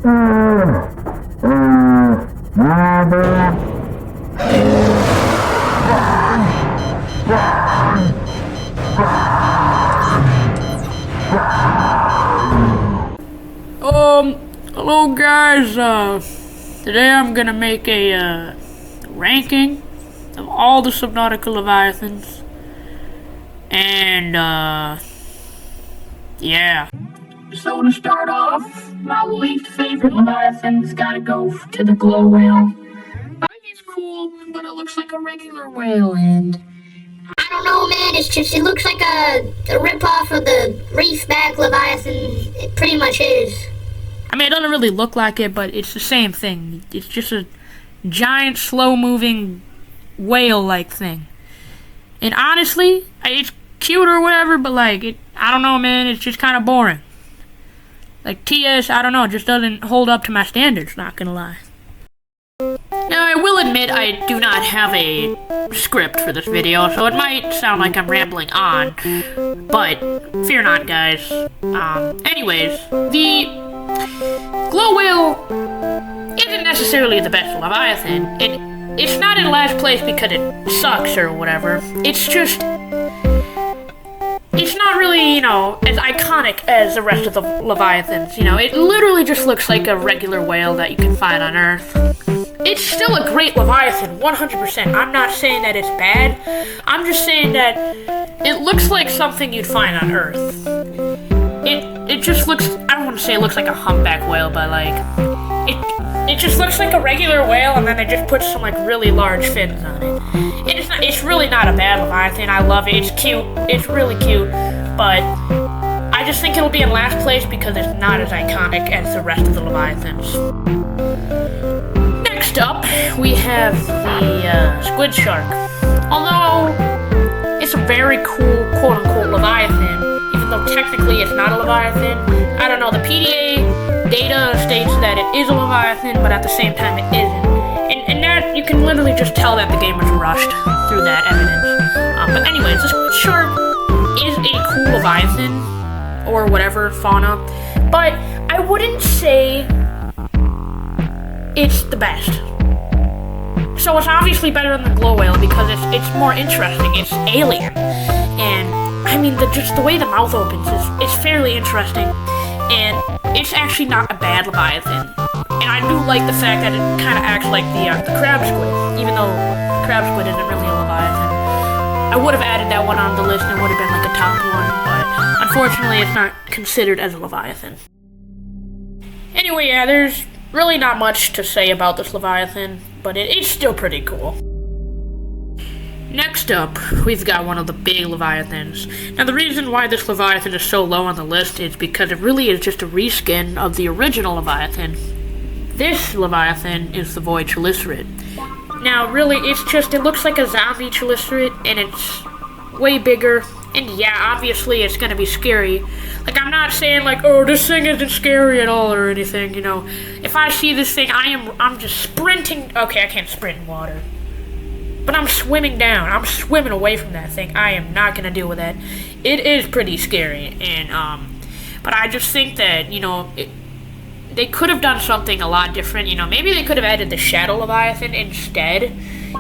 Hello guys, today I'm gonna make a, ranking of all the Subnautica Leviathans, and, yeah. So to start off, my least favorite Leviathan's gotta go to the glow whale. I think it's cool, but it looks like a regular whale, and I don't know, man, it looks like a rip-off of the reef-back Leviathan. It pretty much is. I mean, it doesn't really look like it, but it's the same thing. It's just a giant, slow-moving, whale-like thing. And honestly, it's cute or whatever, but, like, I don't know, man, it's just kind of boring. Like, TS, I don't know, just doesn't hold up to my standards, not gonna lie. Now, I will admit I do not have a script for this video, so it might sound like I'm rambling on, but fear not, guys. Anyways, the glow whale isn't necessarily the best Leviathan, and it's not in last place because it sucks or whatever. It's just, it's not really, you know, as iconic as the rest of the Leviathans. You know, it literally just looks like a regular whale that you can find on Earth. It's still a great Leviathan, 100%. I'm not saying that it's bad. I'm just saying that it looks like something you'd find on Earth. It just looks, I don't want to say it looks like a humpback whale, but like, it just looks like a regular whale, and then they just put some like really large fins on it. It's really not a bad Leviathan. I love it. It's cute. It's really cute, but I just think it'll be in last place because it's not as iconic as the rest of the Leviathans. Next up, we have the squid shark. Although it's a very cool quote-unquote Leviathan, even though technically it's not a Leviathan. I don't know, the PDA data states that it is a Leviathan, but at the same time it isn't. And that, you can literally just tell that the game was rushed through that evidence. But anyways, the squid shark is a cool Leviathan, or whatever, fauna, but I wouldn't say it's the best. So it's obviously better than the glow whale because it's more interesting, it's alien, and I mean, just the way the mouth opens is fairly interesting, and it's actually not a bad Leviathan. And I do like the fact that it kind of acts like the crab squid, even though crab squid isn't really a Leviathan. I would have added that one on the list and it would have been like a top one, but unfortunately it's not considered as a Leviathan. Anyway, yeah, there's really not much to say about this Leviathan, but it's still pretty cool. Next up, we've got one of the big Leviathans. Now, the reason why this Leviathan is so low on the list is because it really is just a reskin of the original Leviathan. This Leviathan is the Void Chelicerae. Now, really, it looks like a zombie Chelicerae, and it's way bigger, and yeah, obviously it's gonna be scary. Like, I'm not saying like, oh, this thing isn't scary at all or anything, you know. If I see this thing, I'm just sprinting. Okay, I can't sprint in water, but I'm swimming down. I'm swimming away from that thing. I am not gonna deal with that. It is pretty scary, and but I just think that, you know, they could have done something a lot different. You know, maybe they could have added the Shadow Leviathan instead.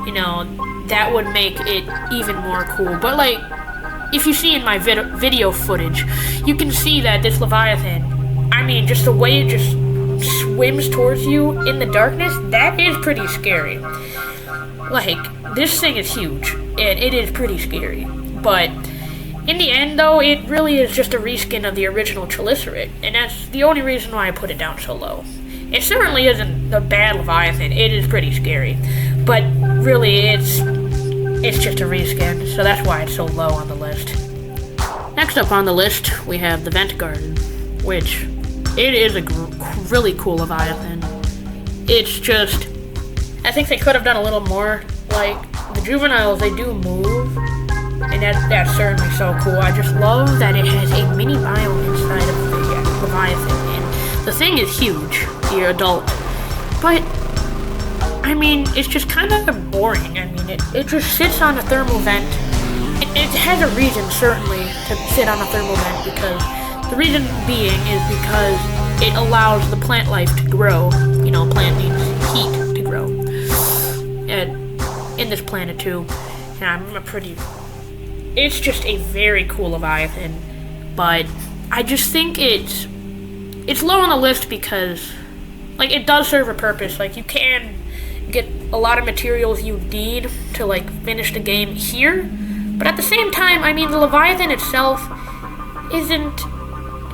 You know, that would make it even more cool. But like, if you see in my video footage, you can see that this Leviathan, I mean, just the way it just swims towards you in the darkness, that is pretty scary. Like, this thing is huge, and it is pretty scary. But in the end, though, it really is just a reskin of the original Chelicerae, and that's the only reason why I put it down so low. It certainly isn't the bad Leviathan. It is pretty scary, but really, it's just a reskin, so that's why it's so low on the list. Next up on the list, we have the Vent Garden, which it is a really cool Leviathan. It's just, I think they could have done a little more. Like, the juveniles, they do move, and that's certainly so cool. I just love that it has a mini biome inside of the Leviathan, and the thing is huge, the adult, but I mean, it's just kind of boring. I mean, it just sits on a thermal vent. It has a reason, certainly, to sit on a thermal vent, because the reason being is because it allows the plant life to grow. Plant needs heat to grow. And in this planet too. And it's just a very cool Leviathan, but I just think it's low on the list because, it does serve a purpose. You can get a lot of materials you need to, finish the game here, but at the same time, the Leviathan itself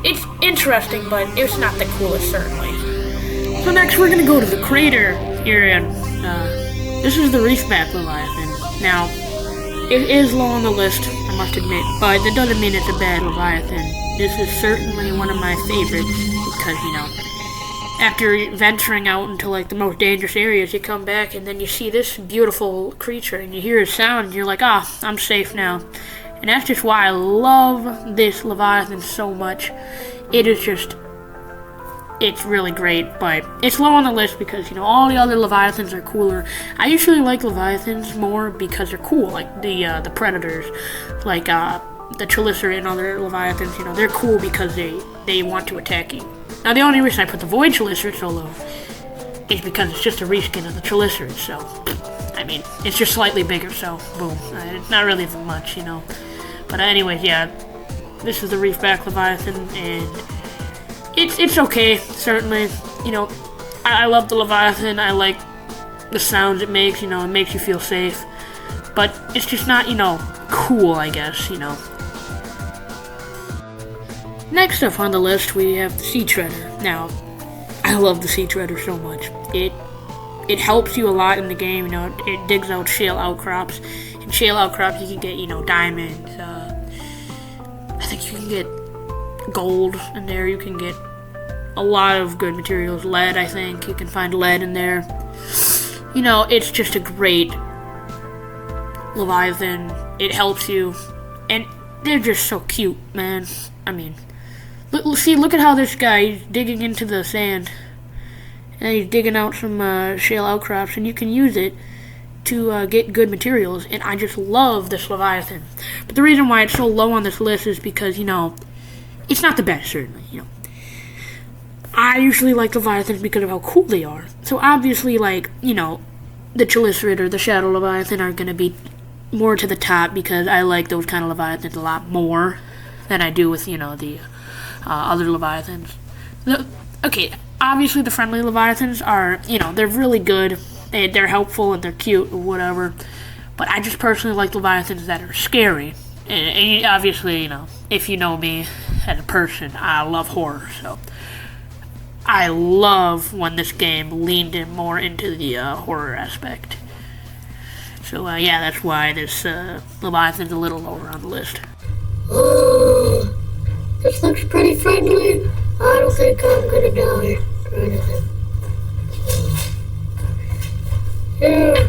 it's interesting, but it's not the coolest, certainly. So next, we're gonna go to the crater here, and this is the Reefback Leviathan. Now, it is low on the list, I must admit, but that doesn't mean it's a bad Leviathan. This is certainly one of my favorites because, after venturing out into, the most dangerous areas, you come back and then you see this beautiful creature and you hear his sound and you're like, I'm safe now. And that's just why I love this Leviathan so much. It's really great, but it's low on the list because, all the other Leviathans are cooler. I usually like Leviathans more because they're cool, the Predators, the Chelicera and other Leviathans, they're cool because they want to attack you. Now, the only reason I put the Void Chelicera so low is because it's just a reskin of the Chelicera, so, it's just slightly bigger, so, boom. It's not really that much, But anyways, yeah, this is the Reefback Leviathan, and it's okay, certainly. I love the Leviathan. I like the sounds it makes, it makes you feel safe. But it's just not, cool, I guess, Next up on the list, we have the Sea Treader. Now, I love the Sea Treader so much. It helps you a lot in the game, it digs out shale outcrops. In shale outcrops, you can get, diamonds, I think you can get gold in there, you can get a lot of good materials, lead, I think, you can find lead in there. It's just a great Leviathan, it helps you, and they're just so cute, man. Look at how this guy is digging into the sand, and he's digging out some shale outcrops, and you can use it to get good materials, and I just love this Leviathan. But the reason why it's so low on this list is because, it's not the best, certainly, I usually like Leviathans because of how cool they are. So obviously, the Chelicera or the Shadow Leviathan are going to be more to the top because I like those kind of Leviathans a lot more than I do with, the other Leviathans. Obviously the friendly Leviathans are, they're really good. They're helpful and they're cute or whatever. But I just personally like Leviathans that are scary. And obviously, if you know me as a person, I love horror. So I love when this game leaned in more into the horror aspect. So yeah, that's why this Leviathan's a little lower on the list. This looks pretty friendly. I don't think I'm gonna die or anything. Yeah.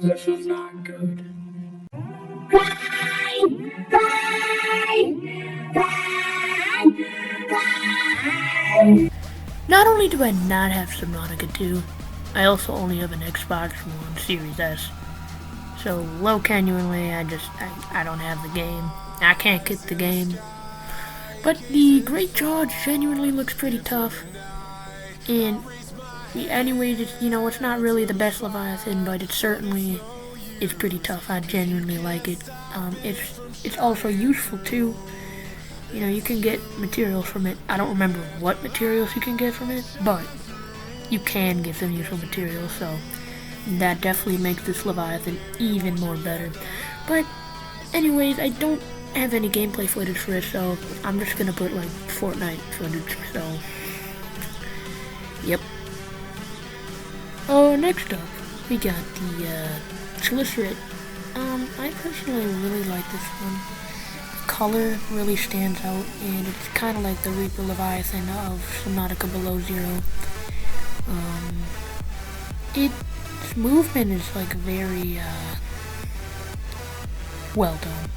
This is not good. Not only do I not have Subnautica 2, I also only have an Xbox One Series S. So, low genuinely, I don't have the game. I can't get the game. But the Great Jaw genuinely looks pretty tough. And anyways, it's not really the best Leviathan, but it's pretty tough. I genuinely like it. It's also useful too. You can get materials from it. I don't remember what materials you can get from it, but you can get some useful materials, so that definitely makes this Leviathan even more better. But anyways, I don't have any gameplay footage for it, so I'm just gonna put Fortnite footage, so yep. Oh, next up, we got the Chelicera. I personally really like this one. The color really stands out, and it's kind of like the Reaper Leviathan of Subnautica Below Zero. Its movement is very well done.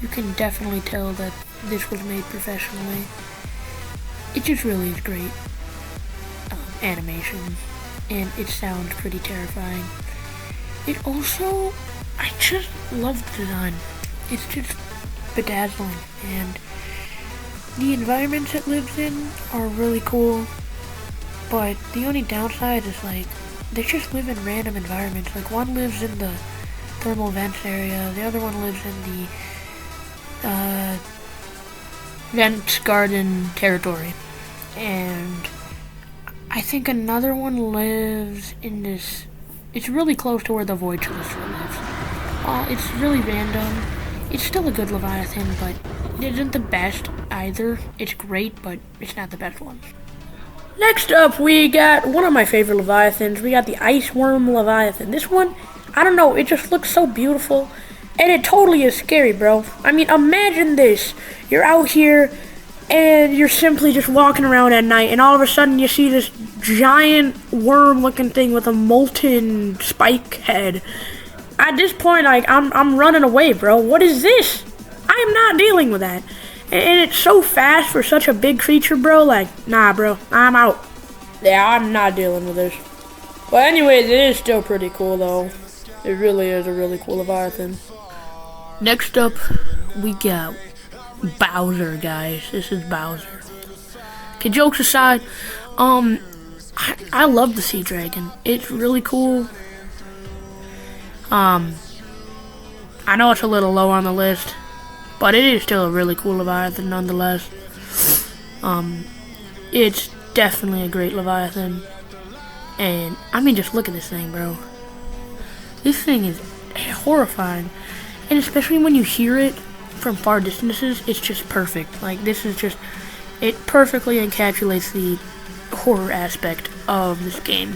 You can definitely tell that this was made professionally. It just really is great animation, and it sounds pretty terrifying. It also, I just love the design. It's just bedazzling, and the environments it lives in are really cool, but the only downside is like they just live in random environments. Like one lives in the thermal vents area, the other one lives in the vents garden territory, and I think another one lives in this. It's really close to where the Void Solicitor lives. It's really random. It's still a good Leviathan, but it isn't the best either. It's great, but it's not the best one. Next up, we got one of my favorite Leviathans. We got the Ice Worm Leviathan. This one, I don't know, it just looks so beautiful. And it totally is scary, bro. I mean, imagine this. You're out here, and you're simply just walking around at night, and all of a sudden you see this giant worm-looking thing with a molten spike head. At this point, like, I'm running away, bro. What is this? I am not dealing with that. And it's so fast for such a big creature, bro. Like, nah, bro. I'm out. Yeah, I'm not dealing with this. But anyways, it is still pretty cool, though. It really is a really cool Leviathan. Next up, we got Bowser, guys. This is Bowser. Okay, jokes aside, I love the Sea Dragon. It's really cool. I know it's a little low on the list, but it is still a really cool Leviathan nonetheless. It's definitely a great Leviathan. And, I mean, just look at this thing, bro. This thing is horrifying. And especially when you hear it from far distances, it's just perfect. Like, this is just, it perfectly encapsulates the horror aspect of this game.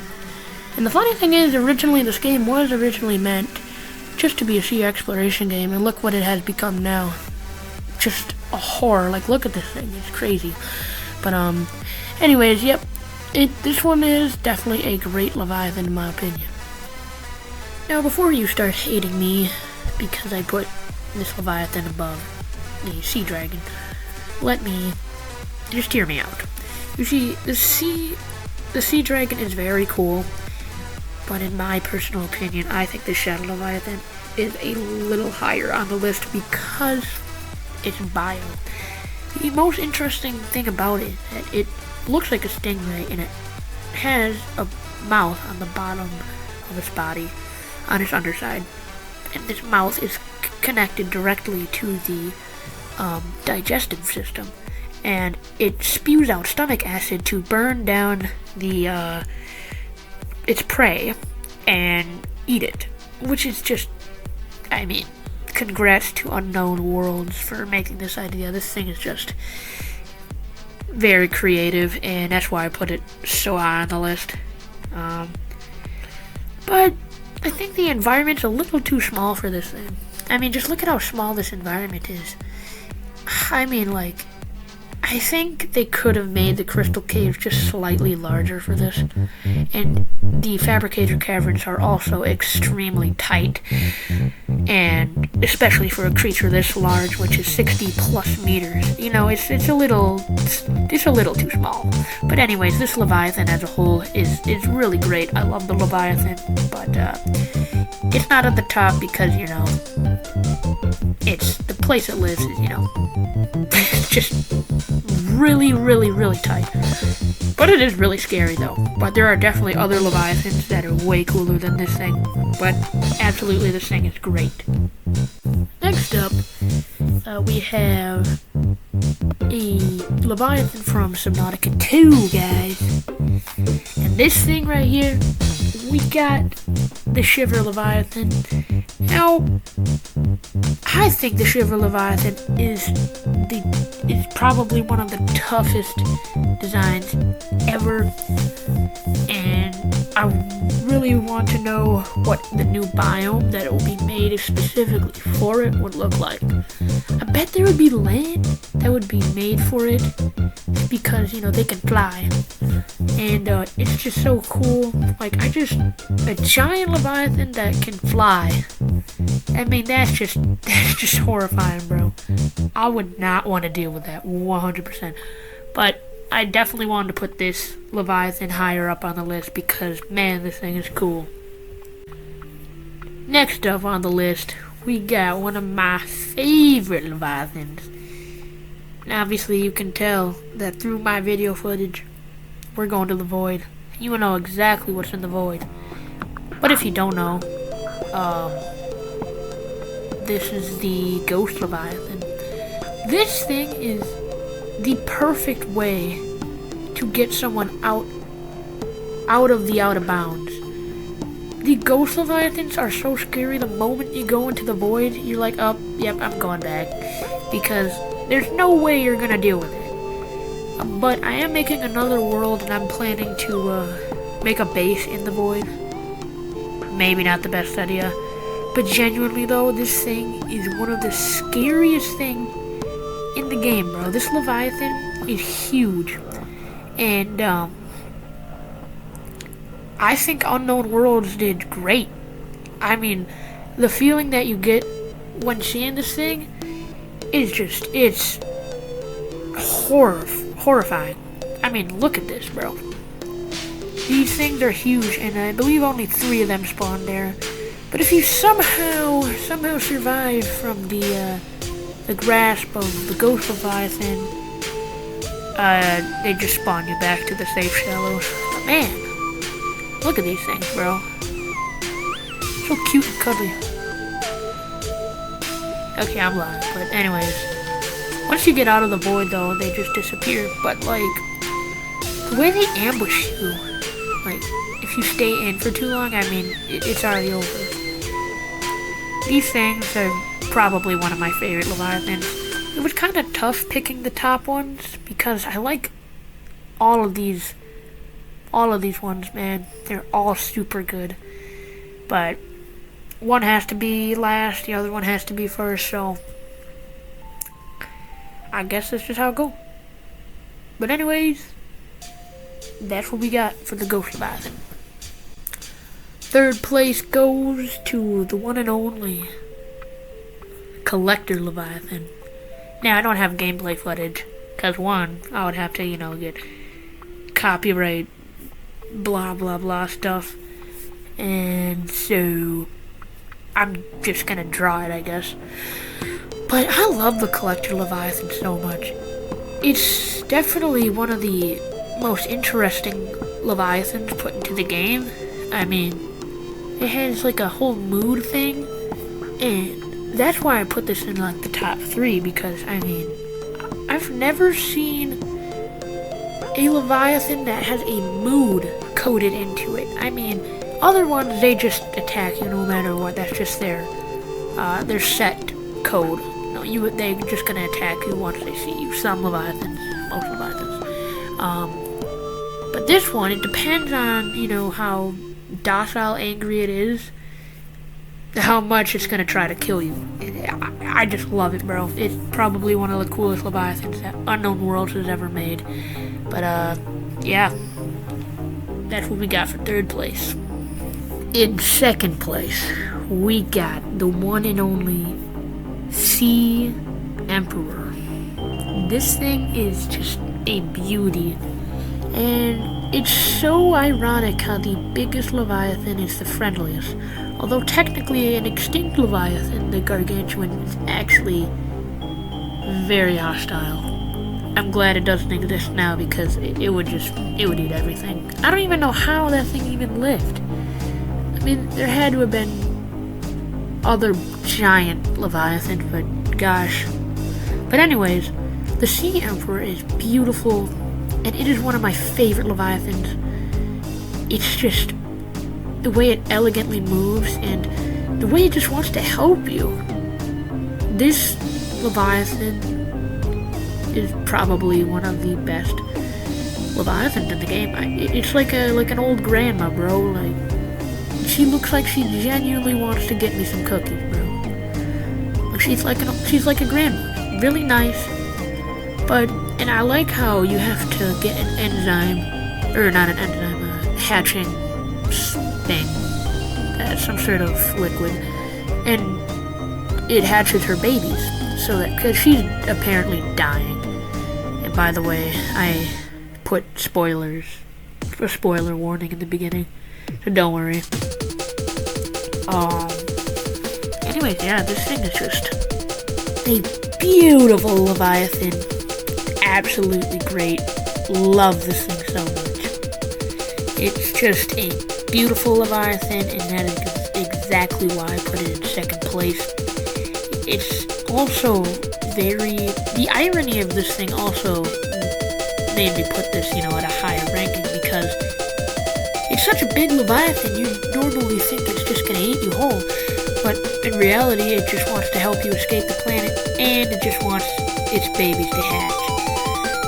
And the funny thing is, originally this game was originally meant just to be a sea exploration game, and look what it has become now. Just a horror. Like, look at this thing. It's crazy. But, anyways, yep. This one is definitely a great Leviathan in my opinion. Now, before you start hating me because I put this Leviathan above the Sea Dragon, let me just hear me out. You see, the Sea Dragon is very cool, but in my personal opinion, I think the Shadow Leviathan is a little higher on the list because it's bio. The most interesting thing about it is that it looks like a stingray, and it has a mouth on the bottom of its body, on its underside, and this mouth is connected directly to the digestive system, and it spews out stomach acid to burn down the its prey and eat it, which is just, I mean, congrats to Unknown Worlds for making this idea. This thing is just very creative, and that's why I put it so high on the list. But I think the environment's a little too small for this thing. I mean, just look at how small this environment is. I mean, like, I think they could have made the Crystal Caves just slightly larger for this. And the Fabricator Caverns are also extremely tight. And especially for a creature this large, which is 60 plus meters. You know, it's a little too small. But anyways, this Leviathan as a whole is really great. I love the Leviathan, but it's not at the top because, you know, it's the place it lives is, you know, it's just really, really, really tight. But it is really scary though. But there are definitely other Leviathans that are way cooler than this thing. But absolutely, this thing is great. Next up, we have a Leviathan from Subnautica 2, guys. And this thing right here, we got the Shiver Leviathan. Now, I think the Shiver Leviathan is probably one of the toughest designs ever, and I really want to know what the new biome that it will be made specifically for it would look like. I bet there would be land that would be made for it because, you know, they can fly, and it's just so cool. Like, a giant Leviathan that can fly. I mean, that's just horrifying, bro. I would not want to deal with that 100%. But I definitely wanted to put this Leviathan higher up on the list because, man, this thing is cool. Next up on the list, we got one of my favorite Leviathans. Now, obviously, you can tell that through my video footage, we're going to the void. You will know exactly what's in the void. But if you don't know, this is the Ghost Leviathan. This thing is the perfect way to get someone out of the out of bounds. The Ghost Leviathans are so scary. The moment you go into the void, you're like, oh, yep, I'm going back. Because there's no way you're gonna deal with it. But I am making another world, and I'm planning to make a base in the void. Maybe not the best idea. But genuinely though, this thing is one of the scariest things in the game, bro. This Leviathan is huge. And, I think Unknown Worlds did great. I mean, the feeling that you get when seeing this thing is just, it's horrifying. I mean, look at this, bro. These things are huge, and I believe only 3 of them spawn there. But if you somehow survive from the grasp of the Ghost Leviathan, they just spawn you back to the safe shallows. But man, look at these things, bro. So cute and cuddly. Okay, I'm lying, but anyways. Once you get out of the void, though, they just disappear. But, like, the way they ambush you, like, if you stay in for too long, I mean, it's already over. These things are probably one of my favorite Leviathans. It was kind of tough picking the top ones, because I like all of these ones, man. They're all super good. But one has to be last, the other one has to be first, so I guess that's just how it goes. But anyways, that's what we got for the Ghost Leviathan. Third place goes to the one and only Collector Leviathan. Now, I don't have gameplay footage, because one, I would have to, get copyright blah blah blah stuff, and so I'm just gonna draw it, I guess. But I love the Collector Leviathan so much. It's definitely one of the most interesting Leviathans put into the game. I mean, it has like a whole mood thing, and that's why I put this in like the top 3, because I mean, I've never seen a Leviathan that has a mood coded into it. I mean, other ones, they just attack you no matter what. That's just their set code. No, they're just gonna attack you once they see you. Some Leviathans, most Leviathans. But this one, it depends on, how docile, angry it is, how much it's gonna try to kill you. I just love it, bro. It's probably one of the coolest Leviathans that Unknown Worlds has ever made. But, yeah. That's what we got for third place. In second place, we got the one and only Sea Emperor. This thing is just a beauty. And it's so ironic how the biggest Leviathan is the friendliest. Although technically an extinct Leviathan, the Gargantuan, is actually very hostile. I'm glad it doesn't exist now, because it would eat everything. I don't even know how that thing even lived. I mean, there had to have been other giant Leviathans, but gosh. But anyways, the Sea Emperor is beautiful, and it is one of my favorite Leviathans. It's just the way it elegantly moves, and the way it just wants to help you. This Leviathan is probably one of the best Leviathans in the game. It's like an old grandma, bro. Like, she looks like she genuinely wants to get me some cookies, bro. She's like a grandma. Really nice. And I like how you have to get an enzyme, or not an enzyme, a hatching thing. Some sort of liquid. And it hatches her babies. So that, because she's apparently dying. And by the way, I put a spoiler warning in the beginning, so don't worry. Anyways, yeah, this thing is just a beautiful Leviathan. Absolutely great. Love this thing so much. It's just a beautiful Leviathan, and that is exactly why I put it in second place. It's also the irony of this thing also made me put this, at a higher ranking, because it's such a big Leviathan, you normally think it's just gonna eat you whole, but in reality, it just wants to help you escape the planet, and it just wants its babies to hatch,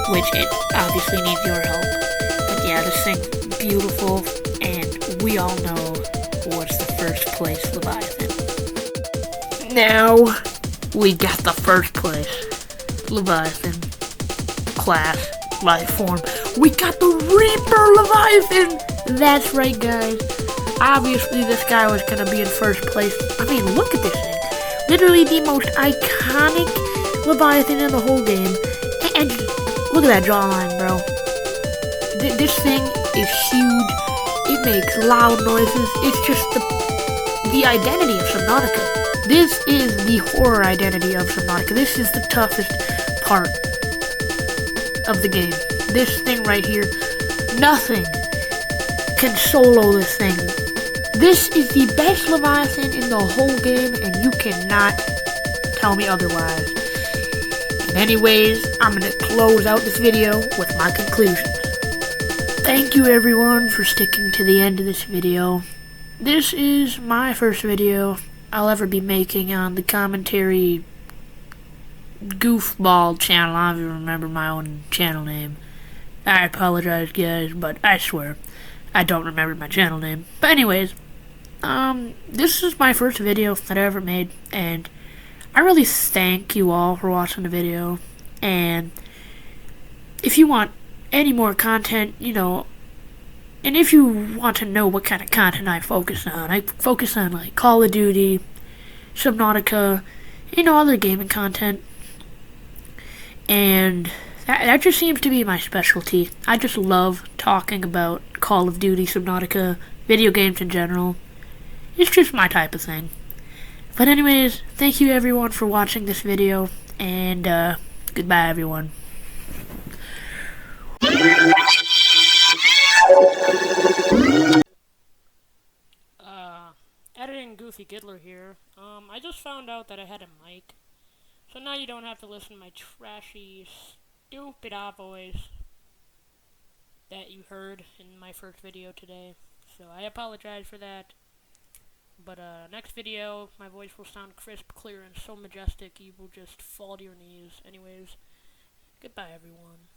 which it obviously needs your help. But yeah, this thing's beautiful, and we all know what's the first place Leviathan. Now, we got the first place Leviathan class life form. We got the Reaper Leviathan! That's right, guys. Obviously, this guy was gonna be in first place. I mean, look at this thing. Literally the most iconic Leviathan in the whole game. And look at that jawline, bro. This thing is huge. It makes loud noises. It's just the identity of Subnautica. This is the horror identity of Subnautica. This is the toughest part of the game. This thing right here, nothing can solo this thing. This is the best Leviathan in the whole game, and you cannot tell me otherwise. Anyways, I'm going to close out this video with my conclusions. Thank you everyone for sticking to the end of this video. This is my first video I'll ever be making on the commentary goofball channel. I don't even remember my own channel name. I apologize, guys, but I swear I don't remember my channel name. But anyways, this is my first video that I ever made, and I really thank you all for watching the video. And if you want any more content, and if you want to know what kind of content I focus on like Call of Duty, Subnautica, other gaming content. And that just seems to be my specialty. I just love talking about Call of Duty, Subnautica, video games in general. It's just my type of thing. But anyways, thank you everyone for watching this video, and goodbye everyone. Editing Goofy Giddler here. I just found out that I had a mic. So now you don't have to listen to my trashy, stupid voice that you heard in my first video today. So I apologize for that. But next video, my voice will sound crisp, clear, and so majestic you will just fall to your knees. Anyways, goodbye everyone.